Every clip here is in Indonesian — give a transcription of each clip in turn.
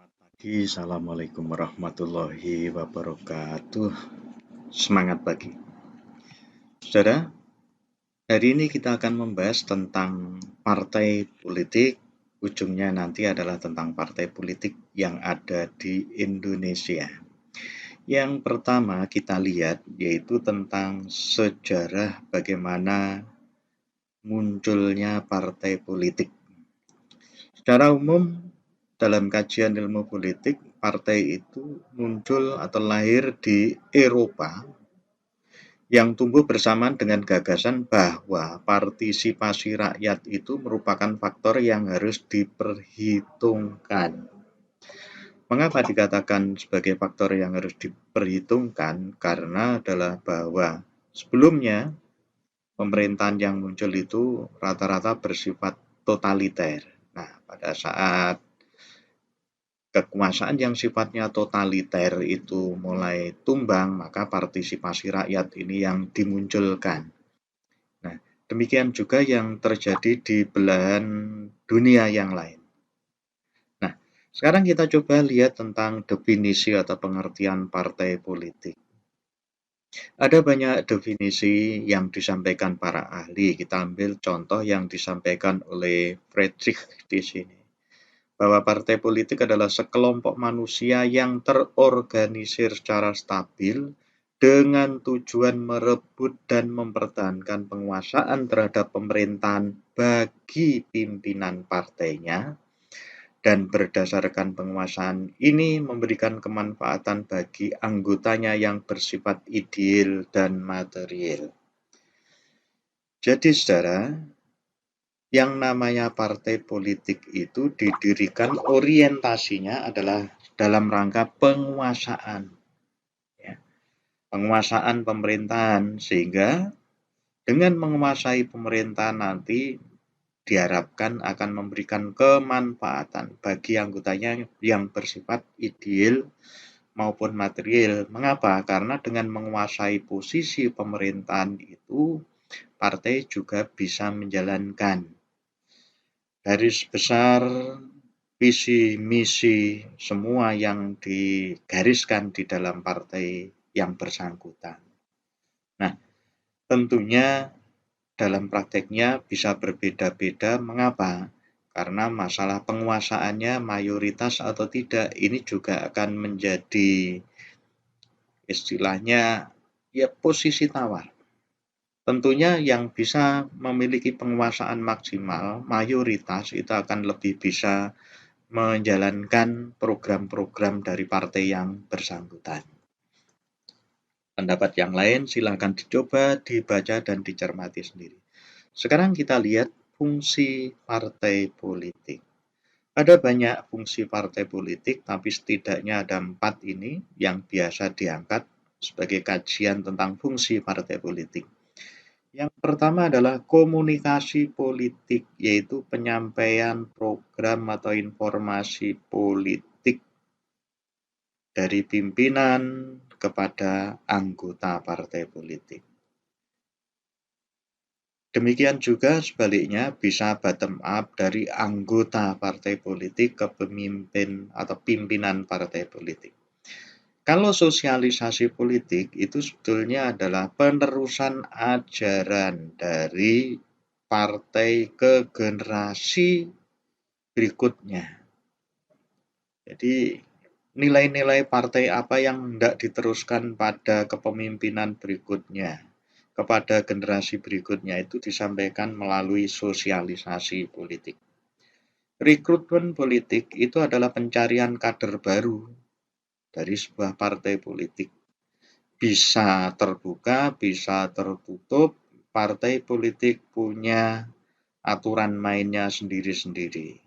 Selamat pagi, Assalamualaikum warahmatullahi wabarakatuh. Semangat pagi. Saudara, hari ini kita akan membahas tentang partai politik. Ujungnya nanti adalah tentang partai politik yang ada di Indonesia. Yang pertama kita lihat yaitu tentang sejarah bagaimana munculnya partai politik. Secara umum, dalam kajian ilmu politik, partai itu muncul atau lahir di Eropa yang tumbuh bersamaan dengan gagasan bahwa partisipasi rakyat itu merupakan faktor yang harus diperhitungkan. Mengapa dikatakan sebagai faktor yang harus diperhitungkan? Karena adalah bahwa sebelumnya pemerintahan yang muncul itu rata-rata bersifat totaliter. Nah, pada saat kekuasaan yang sifatnya totaliter itu mulai tumbang, maka partisipasi rakyat ini yang dimunculkan. Nah, demikian juga yang terjadi di belahan dunia yang lain. Nah, sekarang kita coba lihat tentang definisi atau pengertian partai politik. Ada banyak definisi yang disampaikan para ahli. Kita ambil contoh yang disampaikan oleh Friedrich di sini, bahwa partai politik adalah sekelompok manusia yang terorganisir secara stabil dengan tujuan merebut dan mempertahankan penguasaan terhadap pemerintahan bagi pimpinan partainya, dan berdasarkan penguasaan ini memberikan kemanfaatan bagi anggotanya yang bersifat ideal dan material. Jadi saudara, yang namanya partai politik itu didirikan orientasinya adalah dalam rangka penguasaan, ya, penguasaan pemerintahan, sehingga dengan menguasai pemerintahan nanti diharapkan akan memberikan kemanfaatan bagi anggotanya yang bersifat ideal maupun material. Mengapa? Karena dengan menguasai posisi pemerintahan itu, partai juga bisa menjalankan garis besar visi misi semua yang digariskan di dalam partai yang bersangkutan. Nah, tentunya dalam prakteknya bisa berbeda-beda. Mengapa? Karena masalah penguasaannya mayoritas atau tidak ini juga akan menjadi istilahnya ya posisi tawar. Tentunya yang bisa memiliki penguasaan maksimal, mayoritas itu akan lebih bisa menjalankan program-program dari partai yang bersangkutan. Pendapat yang lain silakan dicoba, dibaca, dan dicermati sendiri. Sekarang kita lihat fungsi partai politik. Ada banyak fungsi partai politik, tapi setidaknya ada 4 ini yang biasa diangkat sebagai kajian tentang fungsi partai politik. Yang pertama adalah komunikasi politik, yaitu penyampaian program atau informasi politik dari pimpinan kepada anggota partai politik. Demikian juga sebaliknya bisa bottom up dari anggota partai politik ke pemimpin atau pimpinan partai politik. Kalau sosialisasi politik itu sebetulnya adalah penerusan ajaran dari partai ke generasi berikutnya. Jadi nilai-nilai partai apa yang tidak diteruskan pada kepemimpinan berikutnya, kepada generasi berikutnya, itu disampaikan melalui sosialisasi politik. Rekrutmen politik itu adalah pencarian kader baru dari sebuah partai politik. Bisa terbuka, bisa tertutup, partai politik punya aturan mainnya sendiri-sendiri.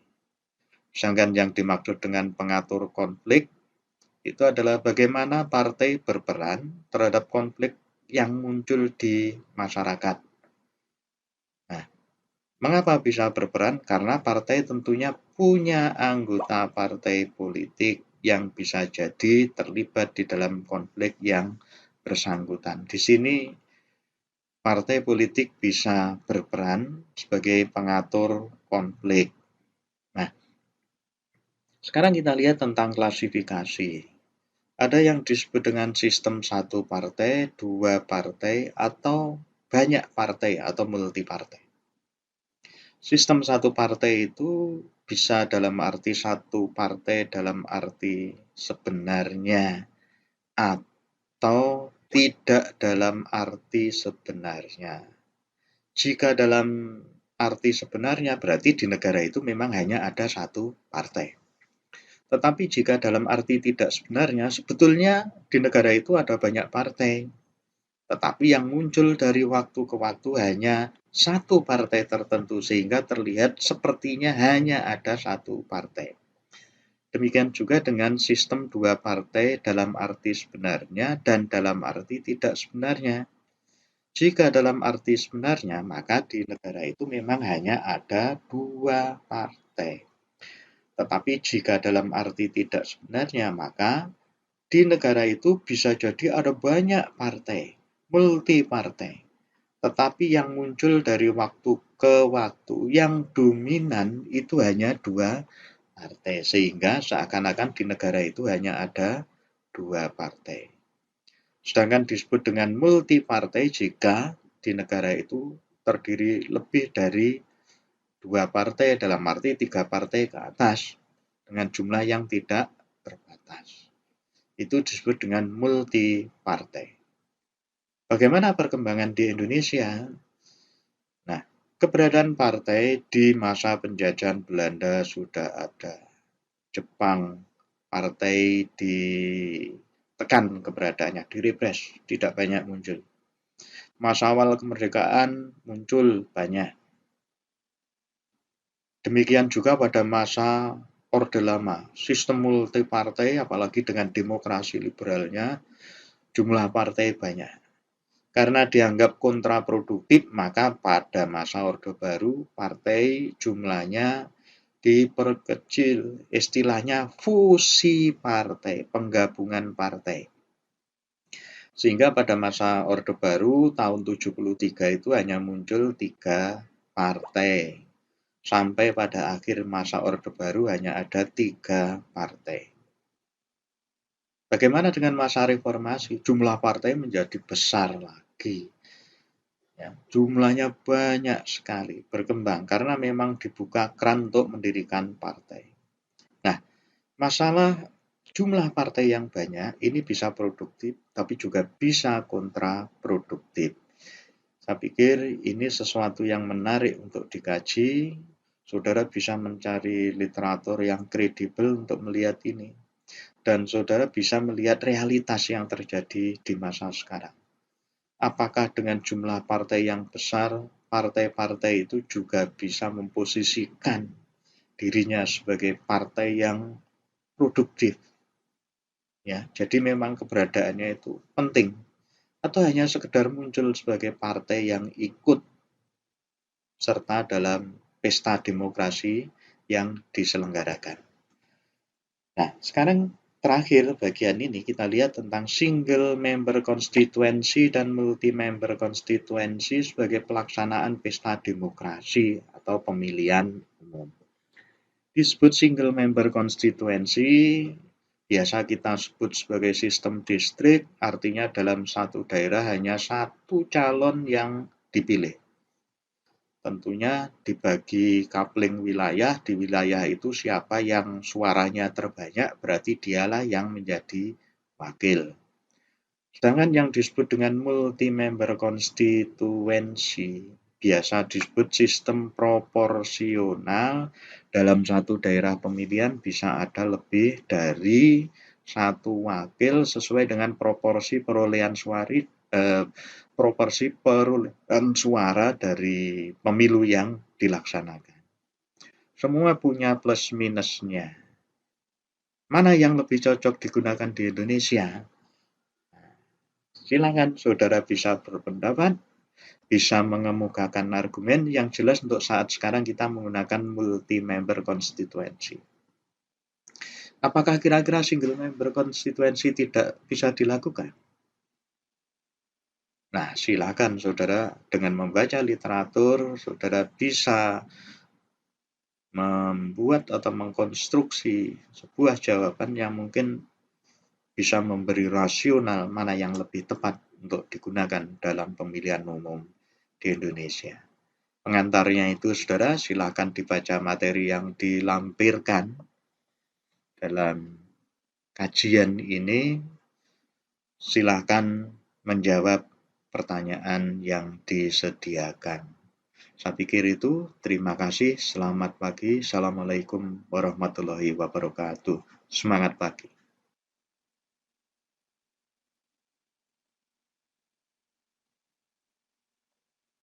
Sedangkan yang dimaksud dengan pengatur konflik itu adalah bagaimana partai berperan terhadap konflik yang muncul di masyarakat. Nah, mengapa bisa berperan? Karena partai tentunya punya anggota partai politik yang bisa jadi terlibat di dalam konflik yang bersangkutan. Di sini partai politik bisa berperan sebagai pengatur konflik. Nah, Sekarang kita lihat tentang klasifikasi. Ada yang disebut dengan sistem satu partai, dua partai, atau banyak partai atau multi partai. Sistem satu partai itu bisa dalam arti satu partai dalam arti sebenarnya atau tidak dalam arti sebenarnya. Jika dalam arti sebenarnya berarti di negara itu memang hanya ada satu partai. Tetapi jika dalam arti tidak sebenarnya, sebetulnya di negara itu ada banyak partai. Tetapi yang muncul dari waktu ke waktu hanya satu partai tertentu sehingga terlihat sepertinya hanya ada satu partai. Demikian juga dengan sistem dua partai dalam arti sebenarnya dan dalam arti tidak sebenarnya. Jika dalam arti sebenarnya, maka di negara itu memang hanya ada dua partai. Tetapi jika dalam arti tidak sebenarnya, maka di negara itu bisa jadi ada banyak partai, multi partai. Tetapi yang muncul dari waktu ke waktu yang dominan itu hanya dua partai. Sehingga seakan-akan di negara itu hanya ada dua partai. Sedangkan disebut dengan multi partai jika di negara itu terdiri lebih dari dua partai dalam arti tiga partai ke atas dengan jumlah yang tidak terbatas. Itu disebut dengan multi partai. Bagaimana perkembangan di Indonesia? Nah, keberadaan partai di masa penjajahan Belanda sudah ada. Jepang, partai ditekan keberadaannya, direpres, tidak banyak muncul. Masa awal kemerdekaan muncul banyak. Demikian juga pada masa Orde Lama, sistem multi partai apalagi dengan demokrasi liberalnya, jumlah partai banyak. Karena dianggap kontraproduktif, maka pada masa Orde Baru, partai jumlahnya diperkecil, istilahnya fusi partai, penggabungan partai. Sehingga pada masa Orde Baru tahun 73 itu hanya muncul 3 partai. Sampai pada akhir masa Orde Baru hanya ada 3 partai. Bagaimana dengan masa reformasi? Jumlah partai menjadi besar lagi. Ya, jumlahnya banyak sekali berkembang karena memang dibuka keran untuk mendirikan partai. Nah, masalah jumlah partai yang banyak ini bisa produktif tapi juga bisa kontraproduktif. Saya pikir ini sesuatu yang menarik untuk dikaji. Saudara bisa mencari literatur yang kredibel untuk melihat ini. Dan saudara bisa melihat realitas yang terjadi di masa sekarang. Apakah dengan jumlah partai yang besar, partai-partai itu juga bisa memposisikan dirinya sebagai partai yang produktif? Ya, jadi memang keberadaannya itu penting. Atau hanya sekedar muncul sebagai partai yang ikut serta dalam pesta demokrasi yang diselenggarakan. Nah, sekarang terakhir bagian ini kita lihat tentang single member konstituensi dan multi member konstituensi sebagai pelaksanaan pesta demokrasi atau pemilihan umum. Disebut single member konstituensi, biasa kita sebut sebagai sistem distrik, artinya dalam satu daerah hanya satu calon yang dipilih. Tentunya dibagi coupling wilayah, di wilayah itu siapa yang suaranya terbanyak berarti dialah yang menjadi wakil. Sedangkan yang disebut dengan multi-member konstituensi biasa disebut sistem proporsional. Dalam satu daerah pemilihan bisa ada lebih dari satu wakil sesuai dengan proporsi perolehan suara dari pemilu yang dilaksanakan. Semua punya plus minusnya. Mana yang lebih cocok digunakan di Indonesia? Silakan saudara bisa berpendapat, bisa mengemukakan argumen. Yang jelas untuk saat sekarang kita menggunakan multi-member konstituensi. Apakah kira-kira single member konstituensi tidak bisa dilakukan? Nah, silakan saudara dengan membaca literatur, saudara bisa membuat atau mengkonstruksi sebuah jawaban yang mungkin bisa memberi rasional mana yang lebih tepat untuk digunakan dalam pemilihan umum di Indonesia. Pengantarnya itu, saudara, silakan dibaca materi yang dilampirkan dalam kajian ini. Silakan menjawab pertanyaan yang disediakan. Saya pikir itu. Terima kasih. Selamat pagi. Assalamualaikum warahmatullahi wabarakatuh. Semangat pagi.